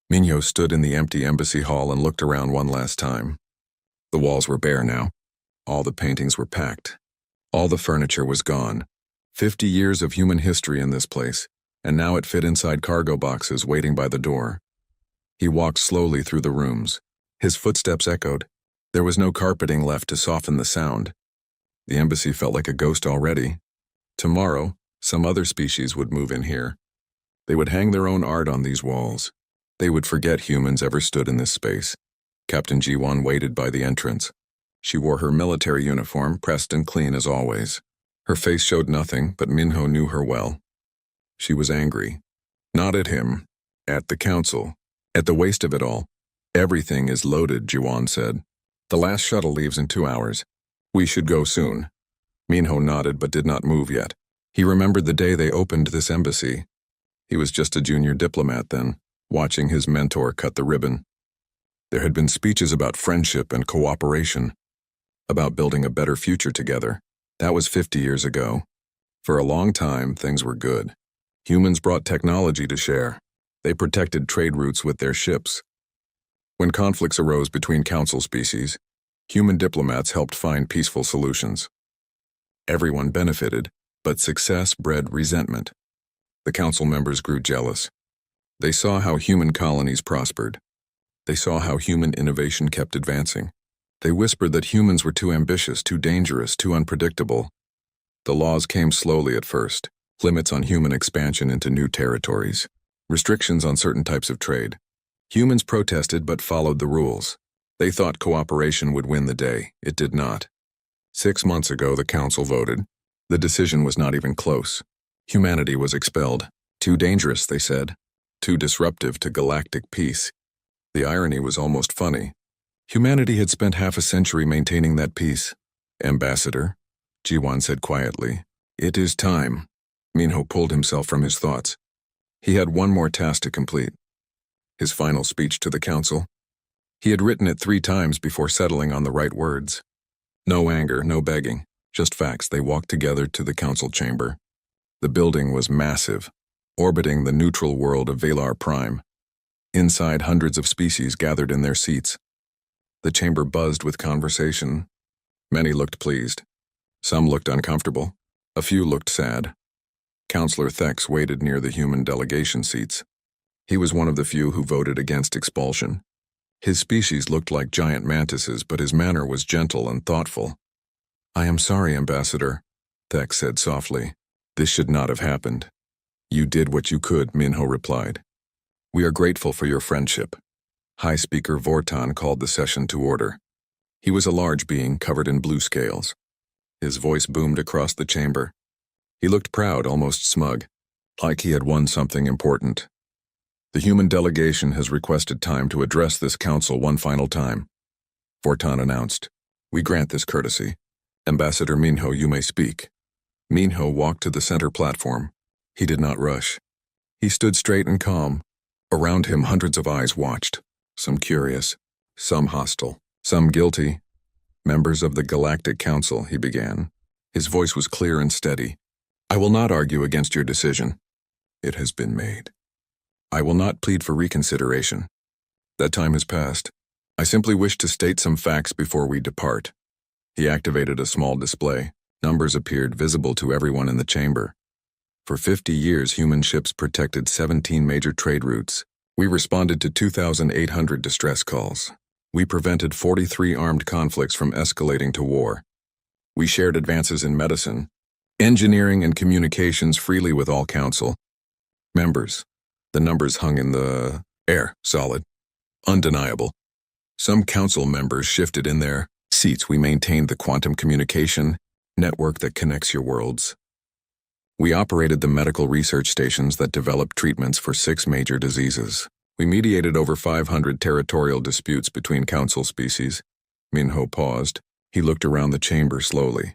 Minho stood in the empty embassy hall and looked around one last time. The walls were bare now. All the paintings were packed. All the furniture was gone. 50 years of human history in this place, and now it fit inside cargo boxes waiting by the door. He walked slowly through the rooms. His footsteps echoed. There was no carpeting left to soften the sound. The embassy felt like a ghost already. Tomorrow, some other species would move in here. They would hang their own art on these walls. They would forget humans ever stood in this space. Captain Ji-won waited by the entrance. She wore her military uniform, pressed and clean as always. Her face showed nothing, but Minho knew her well. She was angry. Not at him. At the council. At the waste of it all. Everything is loaded, Ji-won said. The last shuttle leaves in 2 hours. We should go soon. Minho nodded but did not move yet. He remembered the day they opened this embassy. He was just a junior diplomat then, watching his mentor cut the ribbon. There had been speeches about friendship and cooperation, about building a better future together. That was 50 years ago. For a long time, things were good. Humans brought technology to share. They protected trade routes with their ships. When conflicts arose between council species, human diplomats helped find peaceful solutions. Everyone benefited, but success bred resentment. The council members grew jealous. They saw how human colonies prospered. They saw how human innovation kept advancing. They whispered that humans were too ambitious, too dangerous, too unpredictable. The laws came slowly at first, limits on human expansion into new territories, restrictions on certain types of trade. Humans protested but followed the rules. They thought cooperation would win the day. It did not. 6 months ago, the council voted. The decision was not even close. Humanity was expelled. Too dangerous, they said. Too disruptive to galactic peace. The irony was almost funny. Humanity had spent half a century maintaining that peace. Ambassador, Ji-won said quietly, it is time. Minho pulled himself from his thoughts. He had one more task to complete. His final speech to the council. He had written it 3 times before settling on the right words. No anger, no begging, just facts. They walked together to the council chamber. The building was massive, orbiting the neutral world of Valar Prime. Inside, hundreds of species gathered in their seats. The chamber buzzed with conversation. Many looked pleased. Some looked uncomfortable. A few looked sad. Councillor Thex waited near the human delegation seats. He was one of the few who voted against expulsion. His species looked like giant mantises, but his manner was gentle and thoughtful. I am sorry, Ambassador, Thex said softly. This should not have happened. You did what you could, Minho replied. We are grateful for your friendship. High Speaker Vortan called the session to order. He was a large being covered in blue scales. His voice boomed across the chamber. He looked proud, almost smug, like he had won something important. The human delegation has requested time to address this council one final time. Vortan announced. We grant this courtesy. Ambassador Minho, you may speak. Minho walked to the center platform. He did not rush. He stood straight and calm. Around him, hundreds of eyes watched. Some curious, some hostile, some guilty. Members of the Galactic Council, he began. His voice was clear and steady. I will not argue against your decision. It has been made. I will not plead for reconsideration. That time has passed. I simply wish to state some facts before we depart. He activated a small display. Numbers appeared visible to everyone in the chamber. For 50 years, human ships protected 17 major trade routes. We responded to 2,800 distress calls. We prevented 43 armed conflicts from escalating to war. We shared advances in medicine, engineering, and communications freely with all council members. The numbers hung in the air, solid, undeniable. Some council members shifted in their seats. We maintained the quantum communication network that connects your worlds. We operated the medical research stations that developed treatments for 6 major diseases. We mediated over 500 territorial disputes between council species. Minho paused. He looked around the chamber slowly.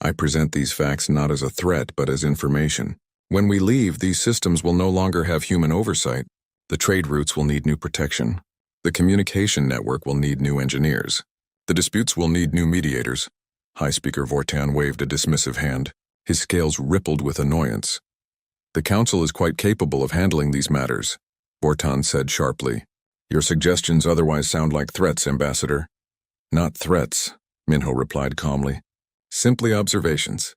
I present these facts not as a threat, but as information. When we leave, these systems will no longer have human oversight. The trade routes will need new protection. The communication network will need new engineers. The disputes will need new mediators. High Speaker Vortan waved a dismissive hand. His scales rippled with annoyance. The council is quite capable of handling these matters. Bortan said sharply. Your suggestions otherwise sound like threats, Ambassador. Not threats, Minho replied calmly. Simply observations.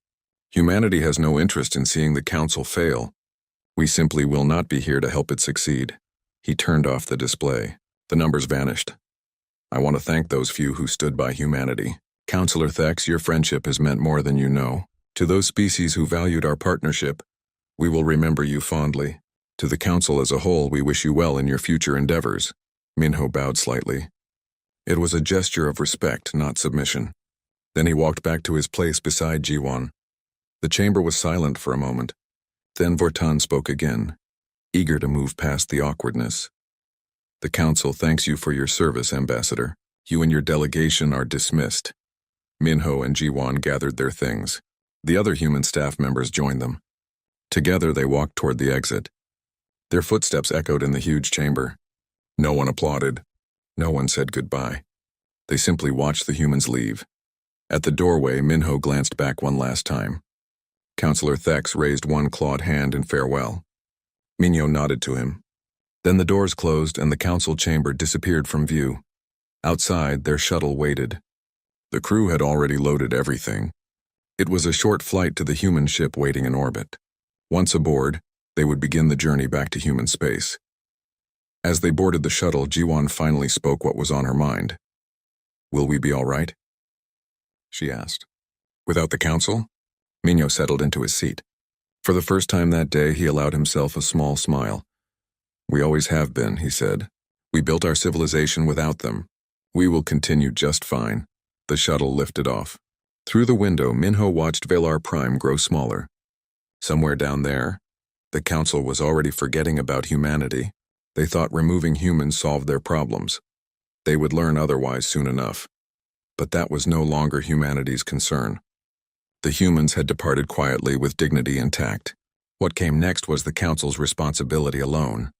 Humanity has no interest in seeing the Council fail. We simply will not be here to help it succeed. He turned off the display. The numbers vanished. I want to thank those few who stood by humanity. Counselor Thex, your friendship has meant more than you know. To those species who valued our partnership, we will remember you fondly. To the Council as a whole, we wish you well in your future endeavors. Minho bowed slightly. It was a gesture of respect, not submission. Then he walked back to his place beside Jiwon. The chamber was silent for a moment. Then Vortan spoke again, eager to move past the awkwardness. The Council thanks you for your service, Ambassador. You and your delegation are dismissed. Minho and Jiwon gathered their things. The other human staff members joined them. Together they walked toward the exit. Their footsteps echoed in the huge chamber. No one applauded. No one said goodbye. They simply watched the humans leave. At the doorway, Minho glanced back one last time. Counselor Thex raised one clawed hand in farewell. Minho nodded to him. Then the doors closed and the council chamber disappeared from view. Outside, their shuttle waited. The crew had already loaded everything. It was a short flight to the human ship waiting in orbit. Once aboard, they would begin the journey back to human space. As they boarded the shuttle, Jiwon finally spoke what was on her mind. Will we be all right? She asked. Without the council? Minho settled into his seat. For the first time that day, he allowed himself a small smile. We always have been, he said. We built our civilization without them. We will continue just fine. The shuttle lifted off. Through the window, Minho watched Velar Prime grow smaller. Somewhere down there, the council was already forgetting about humanity. They thought removing humans solved their problems. They would learn otherwise soon enough. But that was no longer humanity's concern. The humans had departed quietly with dignity intact. What came next was the council's responsibility alone.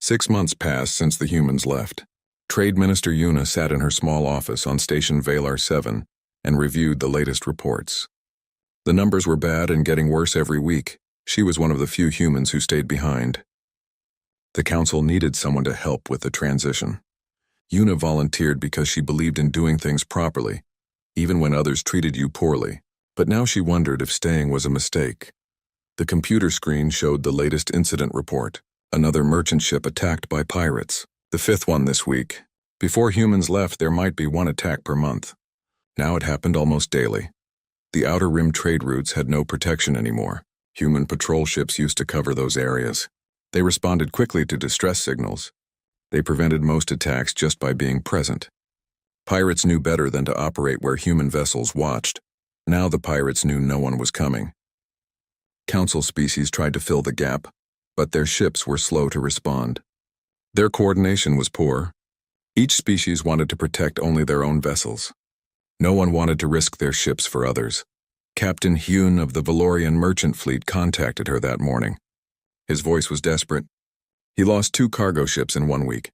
6 months passed since the humans left. Trade Minister Yuna sat in her small office on Station Valar 7 and reviewed the latest reports. The numbers were bad and getting worse every week. She was one of the few humans who stayed behind. The council needed someone to help with the transition. Yuna volunteered because she believed in doing things properly, even when others treated you poorly. But now she wondered if staying was a mistake. The computer screen showed the latest incident report. Another merchant ship attacked by pirates. The 5th one this week. Before humans left, there might be 1 attack per month. Now it happened almost daily. The outer rim trade routes had no protection anymore. Human patrol ships used to cover those areas. They responded quickly to distress signals. They prevented most attacks just by being present. Pirates knew better than to operate where human vessels watched. Now the pirates knew no one was coming. Council species tried to fill the gap, but their ships were slow to respond. Their coordination was poor. Each species wanted to protect only their own vessels. No one wanted to risk their ships for others. Captain Hyun of the Valorian merchant fleet contacted her that morning. His voice was desperate. He lost 2 cargo ships in 1 week.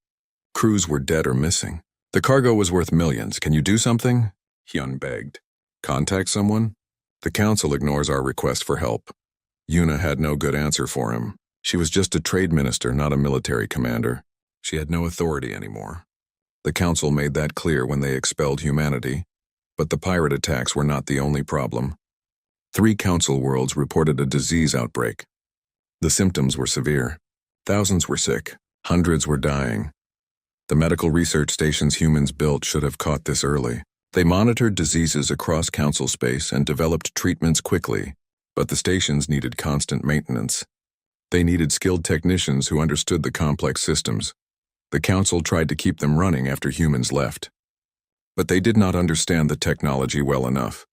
Crews were dead or missing. The cargo was worth millions. Can you do something? Hyun begged. Contact someone? The council ignores our request for help. Yuna had no good answer for him. She was just a trade minister, not a military commander. She had no authority anymore. The council made that clear when they expelled humanity, but the pirate attacks were not the only problem. 3 council worlds reported a disease outbreak. The symptoms were severe. Thousands were sick. Hundreds were dying. The medical research stations humans built should have caught this early. They monitored diseases across council space and developed treatments quickly, but the stations needed constant maintenance. They needed skilled technicians who understood the complex systems. The council tried to keep them running after humans left. But they did not understand the technology well enough.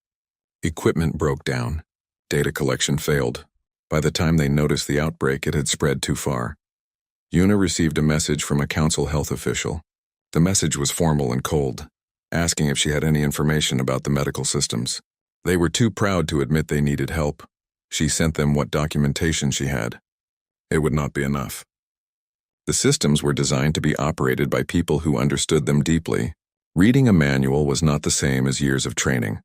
Equipment broke down. Data collection failed. By the time they noticed the outbreak, it had spread too far. Yuna received a message from a council health official. The message was formal and cold, asking if she had any information about the medical systems. They were too proud to admit they needed help. She sent them what documentation she had. It would not be enough. The systems were designed to be operated by people who understood them deeply. Reading a manual was not the same as years of training.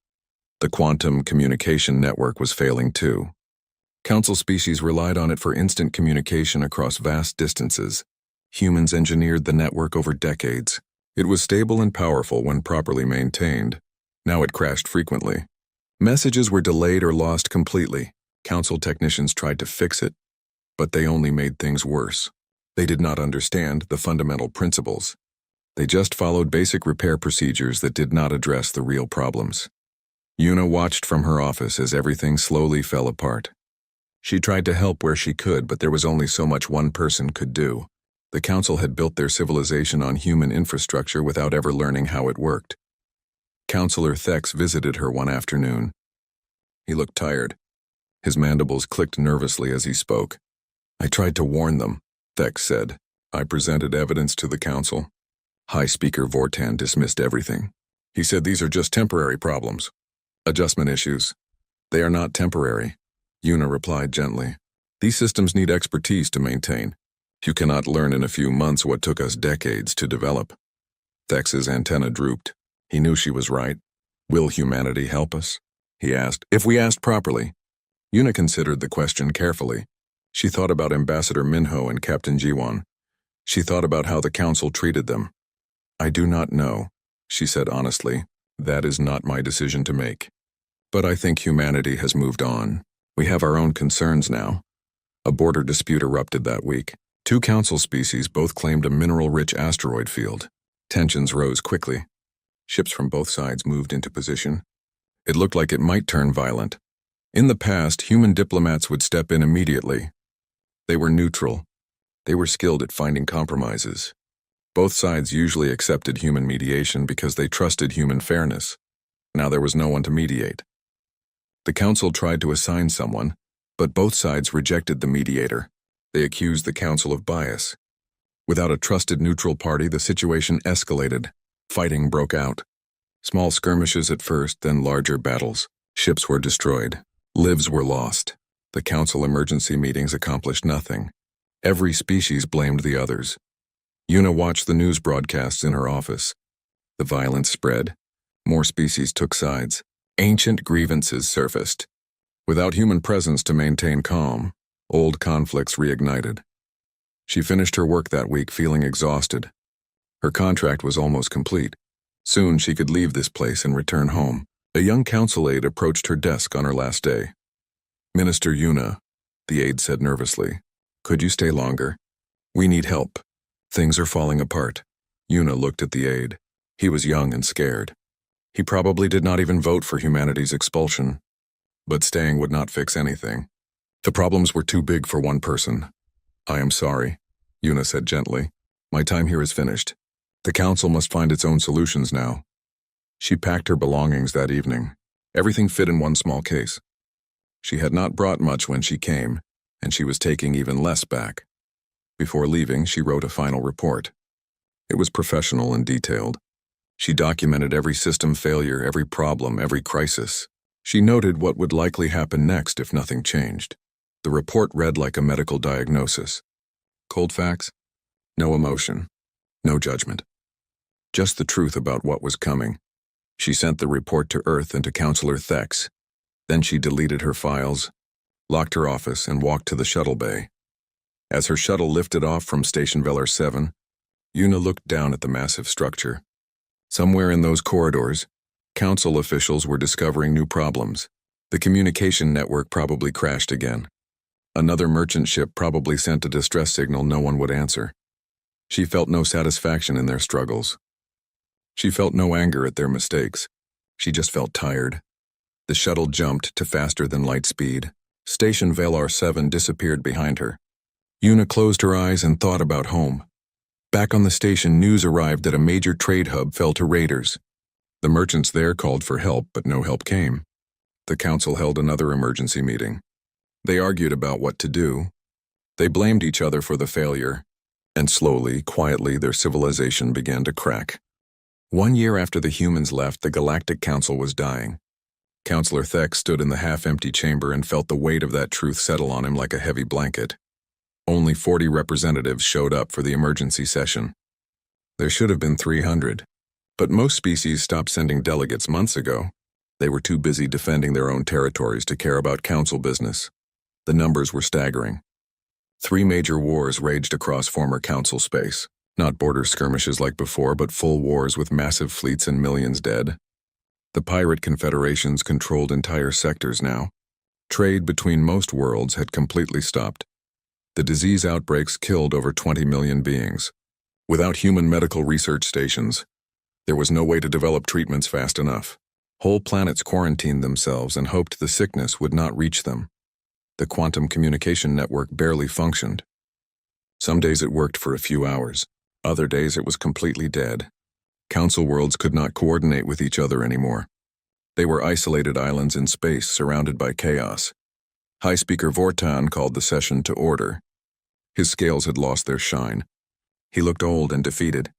The quantum communication network was failing too. Council species relied on it for instant communication across vast distances. Humans engineered the network over decades. It was stable and powerful when properly maintained. Now it crashed frequently. Messages were delayed or lost completely. Council technicians tried to fix it, but they only made things worse. They did not understand the fundamental principles. They just followed basic repair procedures that did not address the real problems. Una watched from her office as everything slowly fell apart. She tried to help where she could, but there was only so much one person could do. The Council had built their civilization on human infrastructure without ever learning how it worked. Councillor Thex visited her one afternoon. He looked tired. His mandibles clicked nervously as he spoke. "I tried to warn them," Thex said. "I presented evidence to the Council." High Speaker Vortan dismissed everything. He said these are just temporary problems. Adjustment issues. They are not temporary. Una replied gently. These systems need expertise to maintain. You cannot learn in a few months what took us decades to develop. Thex's antenna drooped. He knew she was right. Will humanity help us? He asked. If we asked properly. Una considered the question carefully. She thought about Ambassador Minho and Captain Jiwon. She thought about how the Council treated them. I do not know, she said honestly. That is not my decision to make. But I think humanity has moved on. We have our own concerns now. A border dispute erupted that week. 2 Council species both claimed a mineral-rich asteroid field. Tensions rose quickly. Ships from both sides moved into position. It looked like it might turn violent. In the past, human diplomats would step in immediately. They were neutral. They were skilled at finding compromises. Both sides usually accepted human mediation because they trusted human fairness. Now there was no one to mediate. The Council tried to assign someone, but both sides rejected the mediator. They accused the Council of bias. Without a trusted neutral party, the situation escalated. Fighting broke out. Small skirmishes at first, then larger battles. Ships were destroyed. Lives were lost. The Council emergency meetings accomplished nothing. Every species blamed the others. Una watched the news broadcasts in her office. The violence spread. More species took sides. Ancient grievances surfaced. Without human presence to maintain calm, old conflicts reignited. She finished her work that week feeling exhausted. Her contract was almost complete. Soon she could leave this place and return home. A young council aide approached her desk on her last day. Minister Una, the aide said nervously, could you stay longer? We need help. Things are falling apart. Una looked at the aide. He was young and scared. He probably did not even vote for humanity's expulsion. But staying would not fix anything. The problems were too big for one person. I am sorry, Una said gently. My time here is finished. The Council must find its own solutions now. She packed her belongings that evening. Everything fit in one small case. She had not brought much when she came, and she was taking even less back. Before leaving, she wrote a final report. It was professional and detailed. She documented every system failure, every problem, every crisis. She noted what would likely happen next if nothing changed. The report read like a medical diagnosis. Cold facts? No emotion. No judgment. Just the truth about what was coming. She sent the report to Earth and to Councillor Thex. Then she deleted her files, locked her office, and walked to the shuttle bay. As her shuttle lifted off from Station Velar 7, Una looked down at the massive structure. Somewhere in those corridors, Council officials were discovering new problems. The communication network probably crashed again. Another merchant ship probably sent a distress signal no one would answer. She felt no satisfaction in their struggles. She felt no anger at their mistakes. She just felt tired. The shuttle jumped to faster than light speed. Station Velar 7 disappeared behind her. Una closed her eyes and thought about home. Back on the station, news arrived that a major trade hub fell to raiders. The merchants there called for help, but no help came. The Council held another emergency meeting. They argued about what to do. They blamed each other for the failure, and slowly, quietly, their civilization began to crack. 1 year after the humans left, the Galactic Council was dying. Councillor Thex stood in the half-empty chamber and felt the weight of that truth settle on him like a heavy blanket. Only 40 representatives showed up for the emergency session. There should have been 300, but most species stopped sending delegates months ago. They were too busy defending their own territories to care about council business. The numbers were staggering. 3 major wars raged across former Council space. Not border skirmishes like before, but full wars with massive fleets and millions dead. The pirate confederations controlled entire sectors now. Trade between most worlds had completely stopped. The disease outbreaks killed over 20 million beings. Without human medical research stations, there was no way to develop treatments fast enough. Whole planets quarantined themselves and hoped the sickness would not reach them. The quantum communication network barely functioned. Some days it worked for a few hours. Other days it was completely dead. Council worlds could not coordinate with each other anymore. They were isolated islands in space surrounded by chaos. High Speaker Vortan called the session to order. His scales had lost their shine. He looked old and defeated.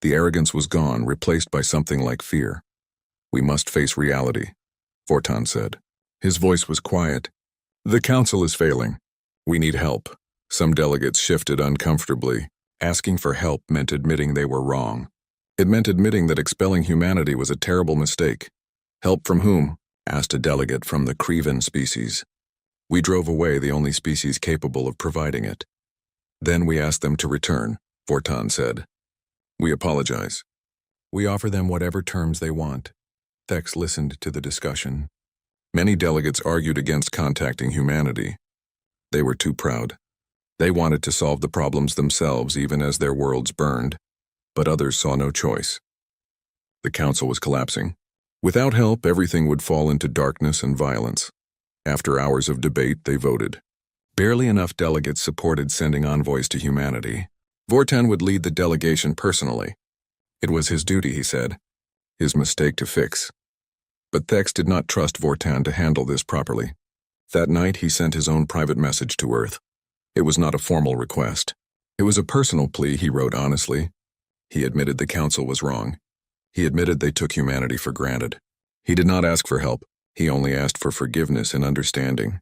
The arrogance was gone, replaced by something like fear. "We must face reality," Vortan said. His voice was quiet. "The Council is failing. We need help." Some delegates shifted uncomfortably. Asking for help meant admitting they were wrong. It meant admitting that expelling humanity was a terrible mistake. "Help from whom?" asked a delegate from the Crevan species. "We drove away the only species capable of providing it. Then we asked them to return," Vortan said. "We apologize. We offer them whatever terms they want." Thex listened to the discussion. Many delegates argued against contacting humanity. They were too proud. They wanted to solve the problems themselves even as their worlds burned, but others saw no choice. The Council was collapsing. Without help, everything would fall into darkness and violence. After hours of debate, they voted. Barely enough delegates supported sending envoys to humanity. Vortan would lead the delegation personally. It was his duty, he said. His mistake to fix. But Thex did not trust Vortan to handle this properly. That night, he sent his own private message to Earth. It was not a formal request. It was a personal plea, he wrote honestly. He admitted the Council was wrong. He admitted they took humanity for granted. He did not ask for help. He only asked for forgiveness and understanding.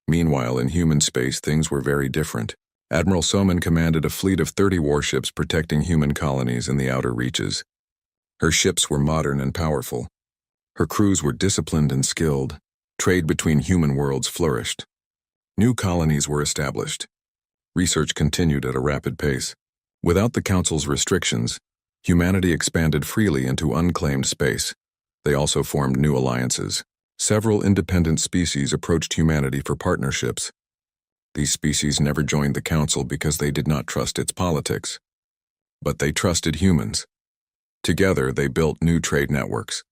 Meanwhile, in human space, things were very different. Admiral Soman commanded a fleet of 30 warships protecting human colonies in the outer reaches. Her ships were modern and powerful. Her crews were disciplined and skilled. Trade between human worlds flourished. New colonies were established. Research continued at a rapid pace. Without the Council's restrictions, humanity expanded freely into unclaimed space. They also formed new alliances. Several independent species approached humanity for partnerships. These species never joined the Council because they did not trust its politics. But they trusted humans. Together, they built new trade networks.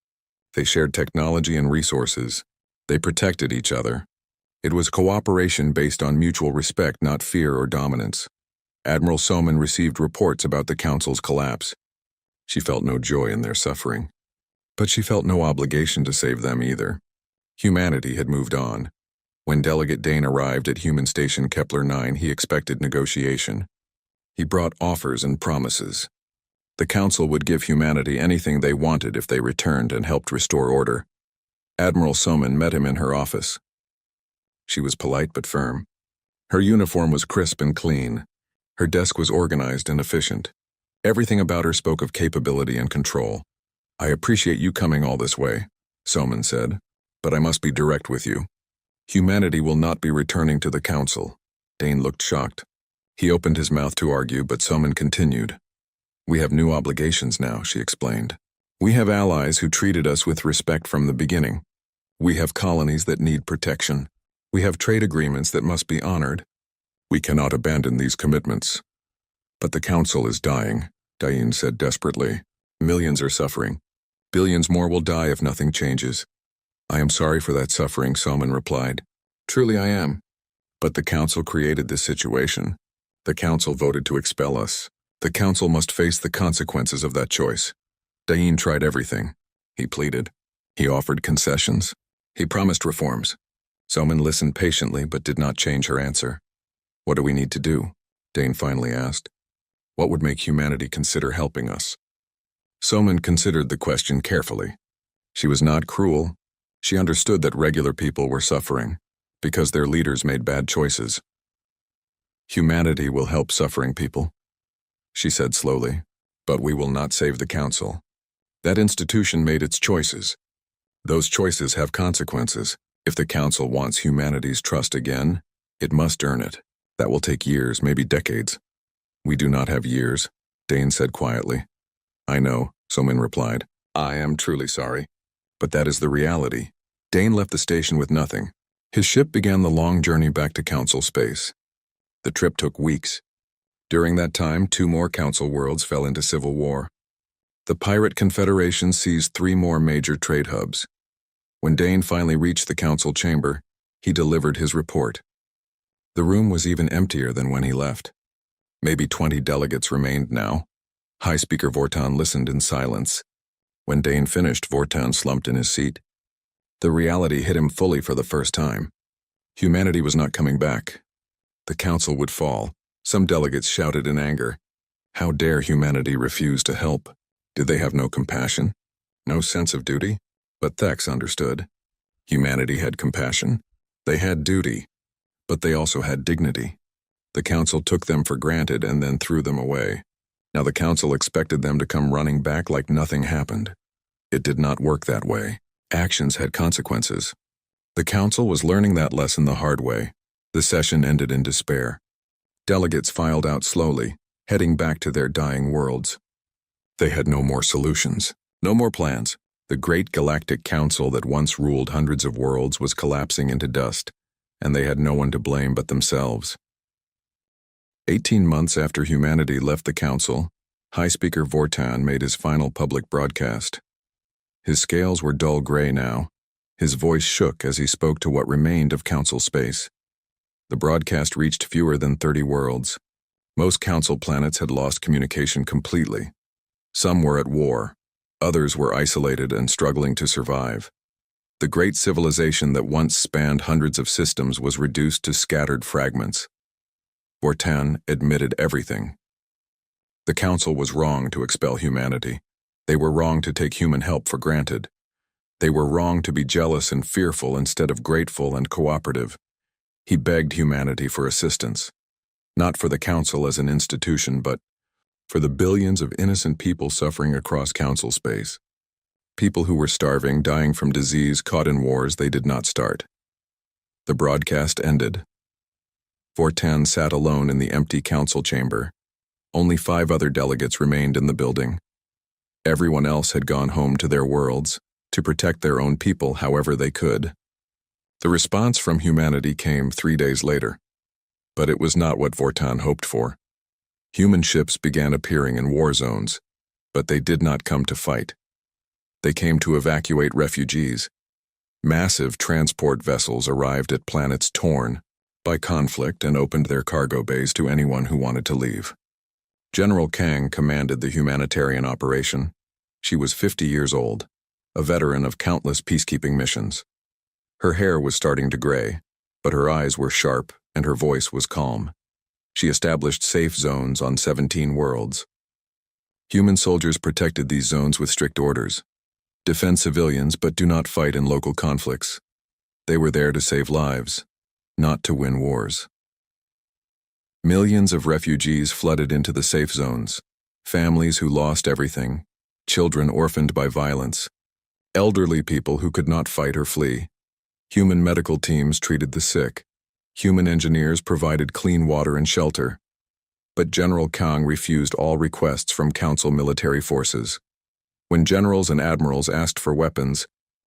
They shared technology and resources. They protected each other. It was cooperation based on mutual respect, not fear or dominance. Admiral Soman received reports about the Council's collapse. She felt no joy in their suffering. But she felt no obligation to save them either. Humanity had moved on. When Delegate Dane arrived at Human Station Kepler 9, he expected negotiation. He brought offers and promises. The Council would give humanity anything they wanted if they returned and helped restore order. Admiral Soman met him in her office. She was polite but firm. Her uniform was crisp and clean. Her desk was organized and efficient. Everything about her spoke of capability and control. "I appreciate you coming all this way," Soman said, "but I must be direct with you. Humanity will not be returning to the Council." Dane looked shocked. He opened his mouth to argue, but Soman continued. "We have new obligations now," she explained. "We have allies who treated us with respect from the beginning. We have colonies that need protection. We have trade agreements that must be honored. We cannot abandon these commitments." "But the Council is dying," Diane said desperately. "Millions are suffering. Billions more will die if nothing changes." "I am sorry for that suffering," Soman replied. "Truly I am. But the Council created this situation. The Council voted to expel us. The Council must face the consequences of that choice." Diane tried everything. He pleaded. He offered concessions. He promised reforms. Soman listened patiently but did not change her answer. "What do we need to do?" Dane finally asked. "What would make humanity consider helping us?" Soman considered the question carefully. She was not cruel. She understood that regular people were suffering because their leaders made bad choices. "Humanity will help suffering people," she said slowly, "but we will not save the Council. That institution made its choices. Those choices have consequences. If the Council wants humanity's trust again, it must earn it. That will take years, maybe decades. We do not have years, Dane said quietly. I know, Somin replied. I am truly sorry. But that is the reality. Dane left the station with nothing. His ship began the long journey back to Council space. The trip took weeks. During that time, 2 more Council worlds fell into civil war. The Pirate Confederation seized 3 more major trade hubs. When Dane finally reached the Council chamber, he delivered his report. The room was even emptier than when he left. Maybe 20 delegates remained now. High Speaker Vortan listened in silence. When Dane finished, Vortan slumped in his seat. The reality hit him fully for the first time. Humanity was not coming back. The Council would fall. Some delegates shouted in anger. How dare humanity refuse to help? Did they have no compassion? No sense of duty? But Thex understood. Humanity had compassion. They had duty. But they also had dignity. The Council took them for granted and then threw them away. Now the Council expected them to come running back like nothing happened. It did not work that way. Actions had consequences. The Council was learning that lesson the hard way. The session ended in despair. Delegates filed out slowly, heading back to their dying worlds. They had no more solutions, no more plans. The great galactic council that once ruled hundreds of worlds was collapsing into dust, and they had no one to blame but themselves. 18 months after humanity left the council, High Speaker Vortan made his final public broadcast. His scales were dull gray now. His voice shook as he spoke to what remained of council space. The broadcast reached fewer than 30 worlds. Most council planets had lost communication completely. Some were at war. Others were isolated and struggling to survive. The great civilization that once spanned hundreds of systems was reduced to scattered fragments. Vortan admitted everything. The Council was wrong to expel humanity. They were wrong to take human help for granted. They were wrong to be jealous and fearful instead of grateful and cooperative. He begged humanity for assistance, not for the Council as an institution, but for the billions of innocent people suffering across Council space. People who were starving, dying from disease, caught in wars they did not start. The broadcast ended. Vortan sat alone in the empty council chamber. Only 5 other delegates remained in the building. Everyone else had gone home to their worlds, to protect their own people however they could. The response from humanity came 3 days later, but it was not what Vortan hoped for. Human ships began appearing in war zones, but they did not come to fight. They came to evacuate refugees. Massive transport vessels arrived at planets torn by conflict and opened their cargo bays to anyone who wanted to leave. General Kang commanded the humanitarian operation. She was 50 years old, a veteran of countless peacekeeping missions. Her hair was starting to gray, but her eyes were sharp and her voice was calm. She established safe zones on 17 worlds. Human soldiers protected these zones with strict orders. Defend civilians, but do not fight in local conflicts. They were there to save lives, not to win wars. Millions of refugees flooded into the safe zones. Families who lost everything, children orphaned by violence, elderly people who could not fight or flee. Human medical teams treated the sick. Human engineers provided clean water and shelter. But General Kang refused all requests from Council military forces. When generals and admirals asked for weapons,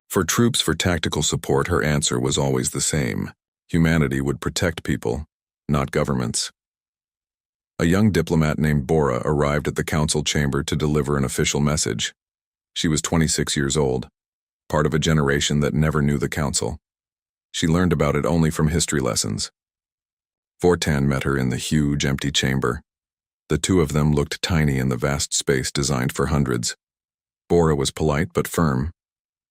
for troops for tactical support, her answer was always the same. Humanity would protect people, not governments. A young diplomat named Bora arrived at the Council chamber to deliver an official message. She was 26 years old, part of a generation that never knew the Council. She learned about it only from history lessons. Vortan met her in the huge, empty chamber. The 2 of them looked tiny in the vast space designed for hundreds. Bora was polite but firm.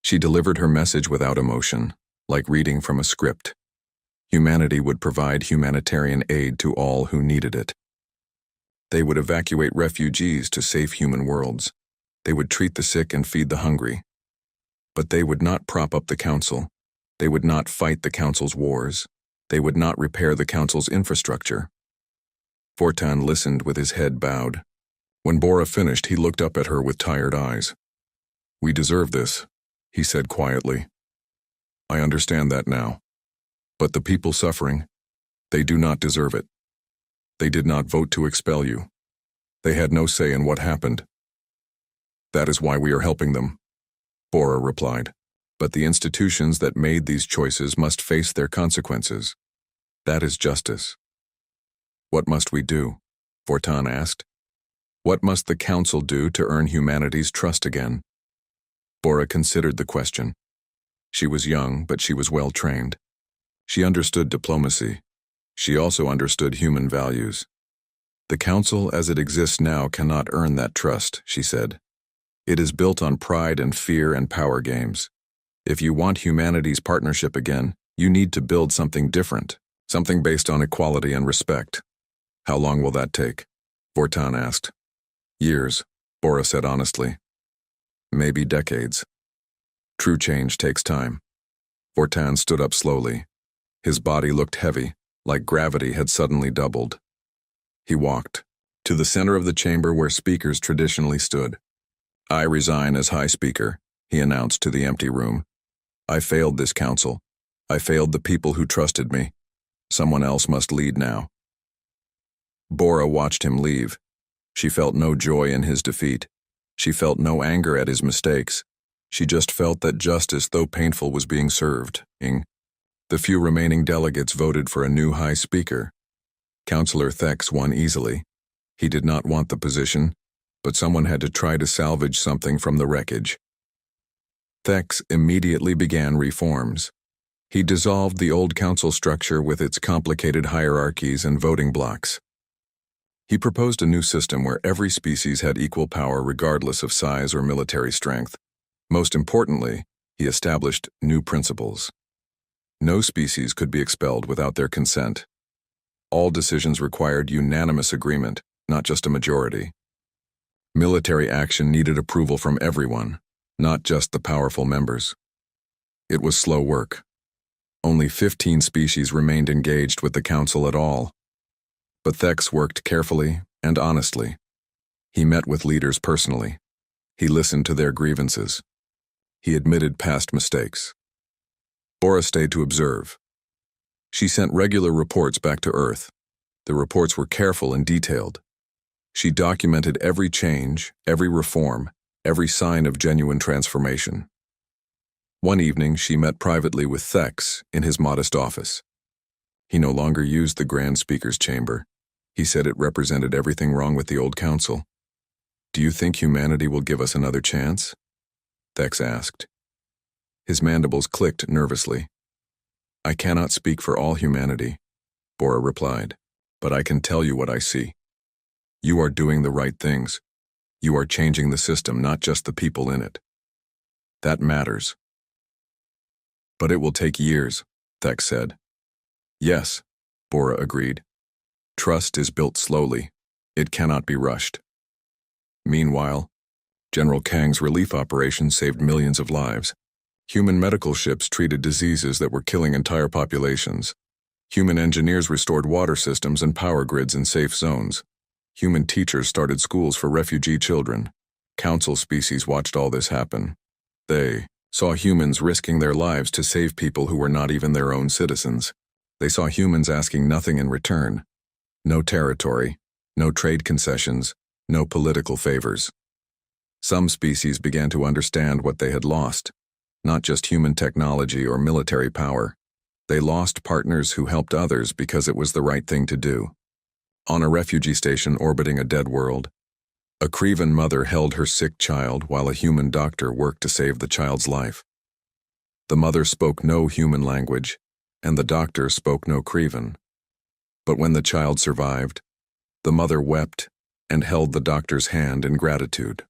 She delivered her message without emotion, like reading from a script. Humanity would provide humanitarian aid to all who needed it. They would evacuate refugees to safe human worlds. They would treat the sick and feed the hungry. But they would not prop up the Council. They would not fight the Council's wars. They would not repair the Council's infrastructure. Vortan listened with his head bowed. When Bora finished, he looked up at her with tired eyes. "We deserve this," he said quietly. "I understand that now. But the people suffering, they do not deserve it." They did not vote to expel you. They had no say in what happened. That is why we are helping them, Bora replied. But the institutions that made these choices must face their consequences. That is justice. What must we do? Vortan asked. What must the Council do to earn humanity's trust again? Bora considered the question. She was young, but she was well trained. She understood diplomacy. She also understood human values. The Council as it exists now cannot earn that trust, she said. It is built on pride and fear and power games. If you want humanity's partnership again, you need to build something different, something based on equality and respect. How long will that take? Vortan asked. Years, Bora said honestly. Maybe decades. True change takes time. Vortan stood up slowly. His body looked heavy, like gravity had suddenly doubled. He walked to the center of the chamber where speakers traditionally stood. I resign as High Speaker, he announced to the empty room. I failed this council. I failed the people who trusted me. Someone else must lead now. Bora watched him leave. She felt no joy in his defeat. She felt no anger at his mistakes. She just felt that justice, though painful, was being served. The few remaining delegates voted for a new High Speaker. Councillor Thex won easily. He did not want the position, but someone had to try to salvage something from the wreckage. Thex immediately began reforms. He dissolved the old council structure with its complicated hierarchies and voting blocks. He proposed a new system where every species had equal power regardless of size or military strength. Most importantly, he established new principles. No species could be expelled without their consent. All decisions required unanimous agreement, not just a majority. Military action needed approval from everyone, not just the powerful members. It was slow work. Only 15 species remained engaged with the council at all. But Thex worked carefully and honestly. He met with leaders personally. He listened to their grievances. He admitted past mistakes. Bora stayed to observe. She sent regular reports back to Earth. The reports were careful and detailed. She documented every change, every reform, every sign of genuine transformation. One evening, she met privately with Thex in his modest office. He no longer used the Grand Speaker's chamber. He said it represented everything wrong with the old council. Do you think humanity will give us another chance? Thex asked. His mandibles clicked nervously. I cannot speak for all humanity, Bora replied, but I can tell you what I see. You are doing the right things. You are changing the system, not just the people in it. That matters. But it will take years, Thex said. Yes, Bora agreed. Trust is built slowly. It cannot be rushed. Meanwhile, General Kang's relief operation saved millions of lives. Human medical ships treated diseases that were killing entire populations. Human engineers restored water systems and power grids in safe zones. Human teachers started schools for refugee children. Council species watched all this happen. They saw humans risking their lives to save people who were not even their own citizens. They saw humans asking nothing in return. No territory, no trade concessions, no political favors. Some species began to understand what they had lost. Not just human technology or military power. They lost partners who helped others because it was the right thing to do. On a refugee station orbiting a dead world, a Crevan mother held her sick child while a human doctor worked to save the child's life. The mother spoke no human language, and the doctor spoke no Crevan. But when the child survived, the mother wept and held the doctor's hand in gratitude.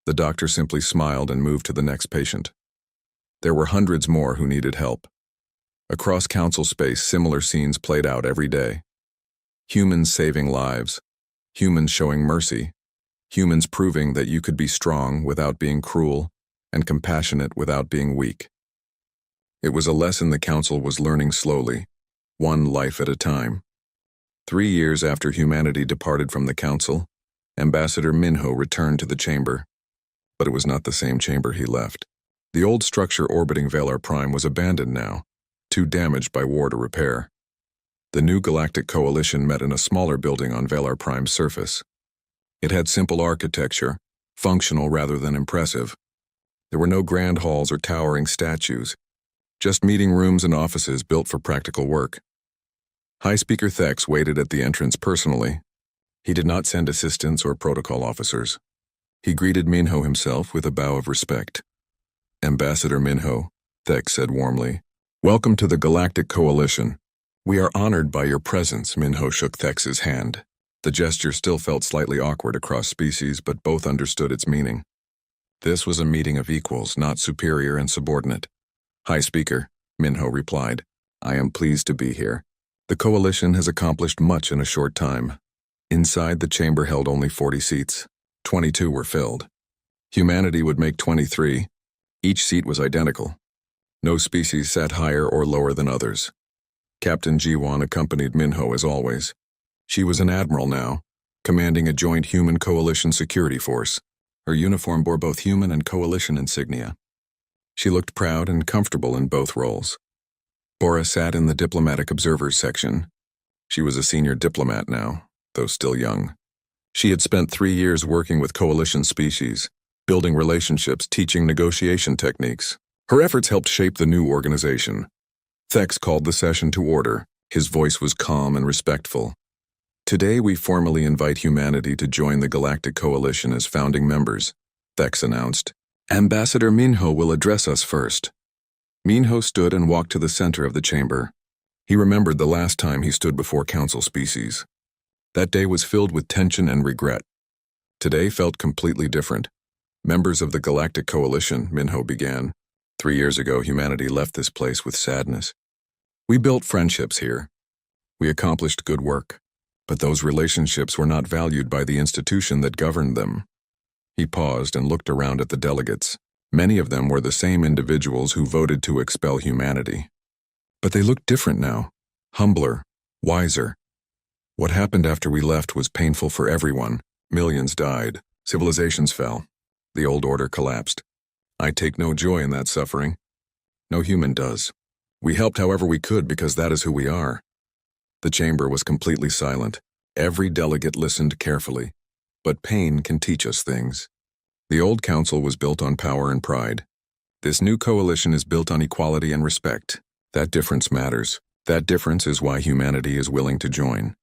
The doctor simply smiled and moved to the next patient. There were hundreds more who needed help. Across council space, similar scenes played out every day. Humans saving lives, humans showing mercy, humans proving that you could be strong without being cruel and compassionate without being weak. It was a lesson the council was learning slowly, one life at a time. 3 years after humanity departed from the council, Ambassador Minho returned to the chamber. But it was not the same chamber he left. The old structure orbiting Valar Prime was abandoned now, too damaged by war to repair. The new Galactic Coalition met in a smaller building on Velar Prime's surface. It had simple architecture, functional rather than impressive. There were no grand halls or towering statues, just meeting rooms and offices built for practical work. High Speaker Thex waited at the entrance personally. He did not send assistants or protocol officers. He greeted Minho himself with a bow of respect. "Ambassador Minho," Thex said warmly, "welcome to the Galactic Coalition. We are honored by your presence." Minho shook Thex's hand. The gesture still felt slightly awkward across species, but both understood its meaning. This was a meeting of equals, not superior and subordinate. "High Speaker," Minho replied, "I am pleased to be here. The Coalition has accomplished much in a short time." Inside, the chamber held only 40 seats. 22 were filled. Humanity would make 23. Each seat was identical. No species sat higher or lower than others. Captain Jiwan accompanied Minho as always. She was an admiral now, commanding a joint human coalition security force. Her uniform bore both human and coalition insignia. She looked proud and comfortable in both roles. Bora sat in the diplomatic observers section. She was a senior diplomat now, though still young. She had spent 3 years working with coalition species, building relationships, teaching negotiation techniques. Her efforts helped shape the new organization. Thex called the session to order. His voice was calm and respectful. "Today we formally invite humanity to join the Galactic Coalition as founding members," Thex announced. "Ambassador Minho will address us first." Minho stood and walked to the center of the chamber. He remembered the last time he stood before Council species. That day was filled with tension and regret. Today felt completely different. "Members of the Galactic Coalition," Minho began. 3 years ago, humanity left this place with sadness. We built friendships here. We accomplished good work. But those relationships were not valued by the institution that governed them. He paused and looked around at the delegates. Many of them were the same individuals who voted to expel humanity. But they looked different now, humbler, wiser. What happened after we left was painful for everyone. Millions died. Civilizations fell. The old order collapsed. I take no joy in that suffering. No human does. We helped however we could because that is who we are." The chamber was completely silent. Every delegate listened carefully. But pain can teach us things. The old council was built on power and pride. This new coalition is built on equality and respect. That difference matters. That difference is why humanity is willing to join.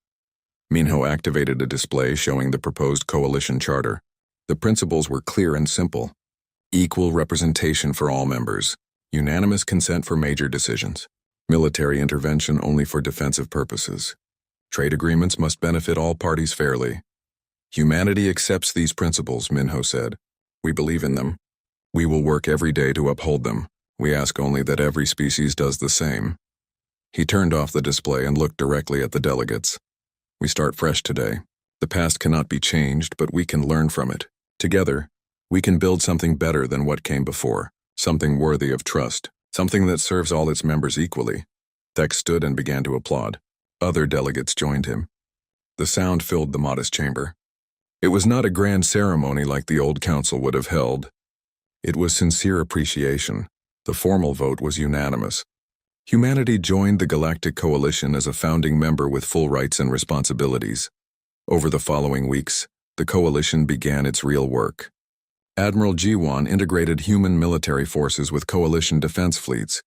Minho activated a display showing the proposed coalition charter. The principles were clear and simple. Equal representation for all members. Unanimous consent for major decisions. Military intervention only for defensive purposes. Trade agreements must benefit all parties fairly. Humanity accepts these principles, Minho said. We believe in them. We will work every day to uphold them. We ask only that every species does the same. He turned off the display and looked directly at the delegates. We start fresh today. The past cannot be changed, but we can learn from it. Together, we can build something better than what came before, something worthy of trust, something that serves all its members equally. Thex stood and began to applaud. Other delegates joined him. The sound filled the modest chamber. It was not a grand ceremony like the old council would have held. It was sincere appreciation. The formal vote was unanimous. Humanity joined the Galactic Coalition as a founding member with full rights and responsibilities. Over the following weeks, the coalition began its real work. Admiral Jiwan integrated human military forces with coalition defense fleets.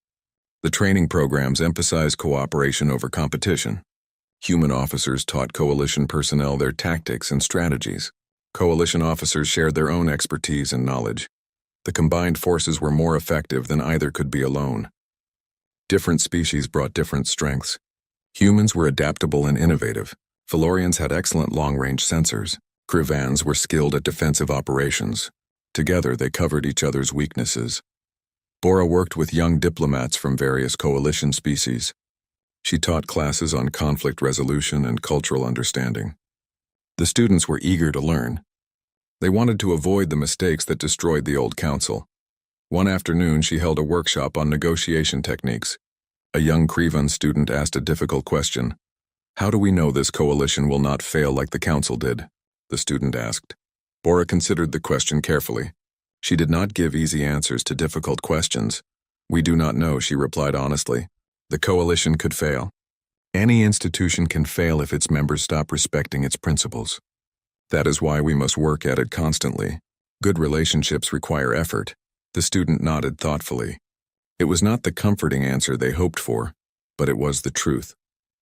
The training programs emphasized cooperation over competition. Human officers taught coalition personnel their tactics and strategies. Coalition officers shared their own expertise and knowledge. The combined forces were more effective than either could be alone. Different species brought different strengths. Humans were adaptable and innovative. Felorians had excellent long-range sensors. Krivans were skilled at defensive operations. Together, they covered each other's weaknesses. Bora worked with young diplomats from various coalition species. She taught classes on conflict resolution and cultural understanding. The students were eager to learn. They wanted to avoid the mistakes that destroyed the old council. One afternoon, she held a workshop on negotiation techniques. A young Krivan student asked a difficult question. How do we know this coalition will not fail like the council did? The student asked. Bora considered the question carefully. She did not give easy answers to difficult questions. We do not know, she replied honestly. The coalition could fail. Any institution can fail if its members stop respecting its principles. That is why we must work at it constantly. Good relationships require effort. The student nodded thoughtfully. It was not the comforting answer they hoped for, but it was the truth.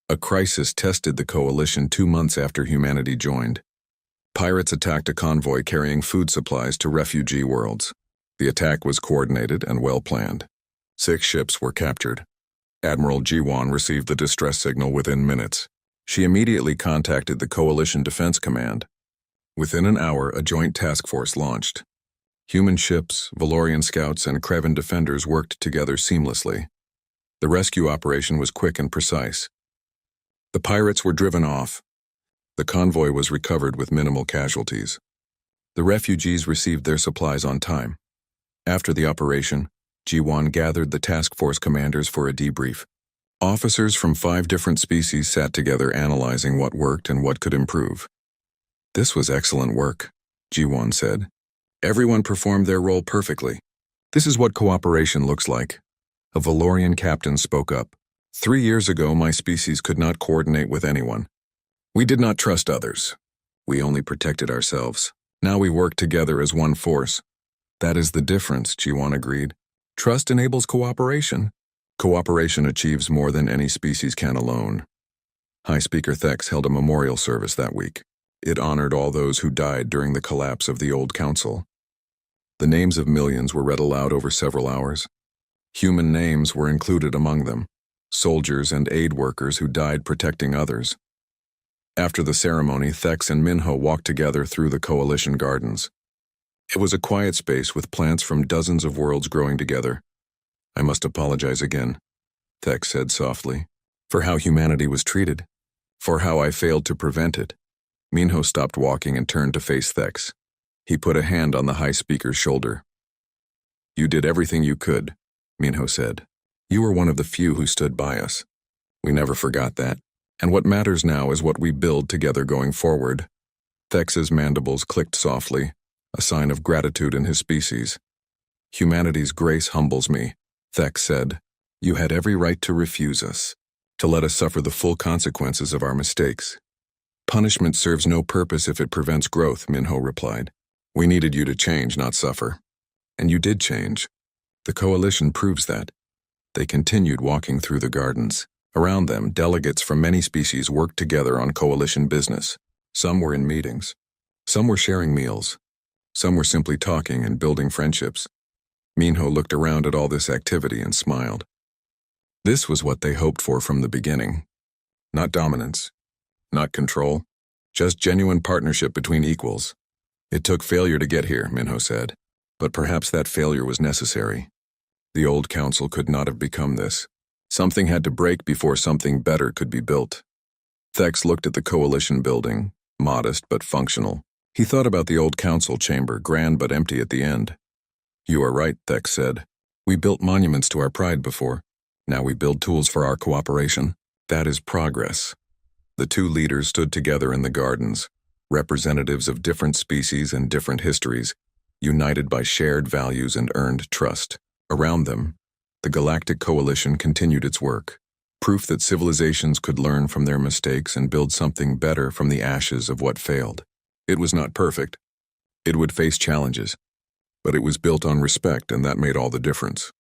A crisis tested the coalition 2 months after humanity joined. Pirates attacked a convoy carrying food supplies to refugee worlds. The attack was coordinated and well-planned. 6 ships were captured. Admiral Jiwan received the distress signal within minutes. She immediately contacted the Coalition Defense Command. Within an hour, a joint task force launched. Human ships, Valorian scouts, and Krevan defenders worked together seamlessly. The rescue operation was quick and precise. The pirates were driven off. The convoy was recovered with minimal casualties. The refugees received their supplies on time. After the operation, Jiwan gathered the task force commanders for a debrief. Officers from 5 different species sat together analyzing what worked and what could improve. "This was excellent work," Jiwan said. "Everyone performed their role perfectly. This is what cooperation looks like." A Valorian captain spoke up. 3 years ago, my species could not coordinate with anyone. We did not trust others. We only protected ourselves. Now we work together as one force. That is the difference, Jiwan agreed. Trust enables cooperation. Cooperation achieves more than any species can alone. High Speaker Thex held a memorial service that week. It honored all those who died during the collapse of the old council. The names of millions were read aloud over several hours. Human names were included among them, soldiers and aid workers who died protecting others. After the ceremony, Thex and Minho walked together through the coalition gardens. It was a quiet space with plants from dozens of worlds growing together. "I must apologize again," Thex said softly, "for how humanity was treated, for how I failed to prevent it." Minho stopped walking and turned to face Thex. He put a hand on the High Speaker's shoulder. "You did everything you could," Minho said. "You were one of the few who stood by us. We never forgot that. And what matters now is what we build together going forward." Thex's mandibles clicked softly, a sign of gratitude in his species. "Humanity's grace humbles me," Thex said. "You had every right to refuse us, to let us suffer the full consequences of our mistakes." "Punishment serves no purpose if it prevents growth," Minho replied. "We needed you to change, not suffer. And you did change. The coalition proves that." They continued walking through the gardens. Around them, delegates from many species worked together on coalition business. Some were in meetings. Some were sharing meals. Some were simply talking and building friendships. Minho looked around at all this activity and smiled. This was what they hoped for from the beginning. Not dominance, not control, just genuine partnership between equals. "It took failure to get here," Minho said, "but perhaps that failure was necessary. The old council could not have become this. Something had to break before something better could be built." Thex looked at the coalition building, modest but functional. He thought about the old council chamber, grand but empty at the end. "You are right," Thex said. "We built monuments to our pride before. Now we build tools for our cooperation. That is progress." The 2 leaders stood together in the gardens, representatives of different species and different histories, united by shared values and earned trust. Around them, the Galactic Coalition continued its work, proof that civilizations could learn from their mistakes and build something better from the ashes of what failed. It was not perfect. It would face challenges. But it was built on respect, and that made all the difference.